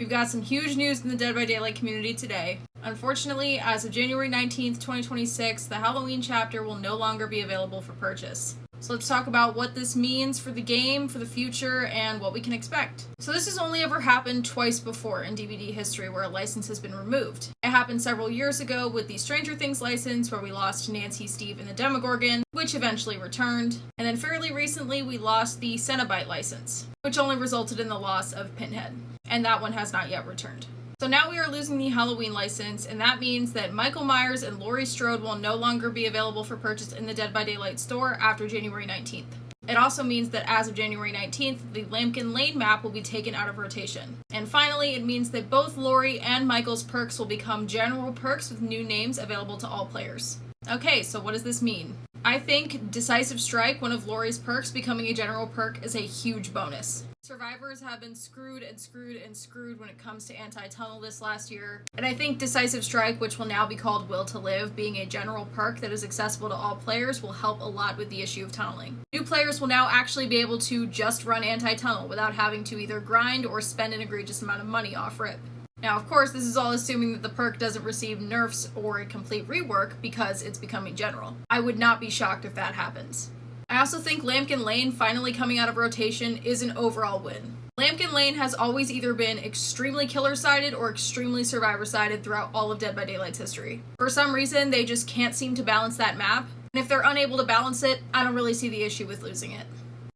We've got some huge news in the Dead by Daylight community today. Unfortunately, as of January 19th, 2026, the Halloween chapter will no longer be available for purchase. So let's talk about what this means for the game, for the future, and what we can expect. So this has only ever happened twice before in DBD history where a license has been removed. It happened several years ago with the Stranger Things license where we lost Nancy, Steve, and the Demogorgon, which eventually returned. And then fairly recently we lost the Cenobite license, which only resulted in the loss of Pinhead. And that one has not yet returned. So now we are losing the Halloween license, and that means that Michael Myers and Laurie Strode will no longer be available for purchase in the Dead by Daylight store after January 19th. It also means that as of January 19th, the Lambkin Lane map will be taken out of rotation. And finally, it means that both Laurie and Michael's perks will become general perks with new names available to all players. Okay, so what does this mean? I think Decisive Strike, one of Laurie's perks, becoming a general perk is a huge bonus. Survivors have been screwed when it comes to anti-tunnel this last year. And I think Decisive Strike, which will now be called Will to Live, being a general perk that is accessible to all players, will help a lot with the issue of tunneling. New players will now actually be able to just run anti-tunnel without having to either grind or spend an egregious amount of money off rip. Now, of course, this is all assuming that the perk doesn't receive nerfs or a complete rework because it's becoming general. I would not be shocked if that happens. I also think Lambkin Lane finally coming out of rotation is an overall win. Lambkin Lane has always either been extremely killer-sided or extremely survivor-sided throughout all of Dead by Daylight's history. For some reason, they just can't seem to balance that map, and if they're unable to balance it, I don't really see the issue with losing it.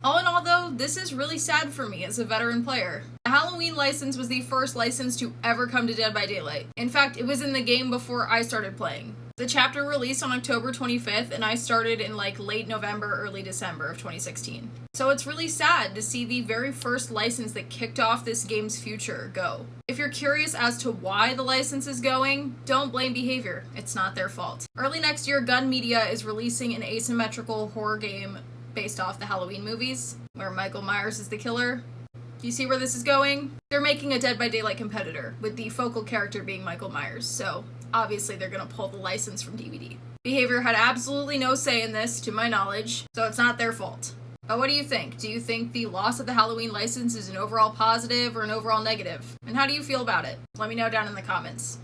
All in all, though, this is really sad for me as a veteran player. The Halloween license was the first license to ever come to Dead by Daylight. In fact, it was in the game before I started playing. The chapter released on October 25th, and I started in late November, early December of 2016. So it's really sad to see the very first license that kicked off this game's future go. If you're curious as to why the license is going, don't blame behavior. It's not their fault. Early next year, Gun Media is releasing an asymmetrical horror game based off the Halloween movies, where Michael Myers is the killer. Do you see where this is going? They're making a Dead by Daylight competitor, with the focal character being Michael Myers, so obviously they're gonna pull the license from DBD. Behavior had absolutely no say in this, to my knowledge, so it's not their fault. But what do you think? Do you think the loss of the Halloween license is an overall positive or an overall negative? And how do you feel about it? Let me know down in the comments.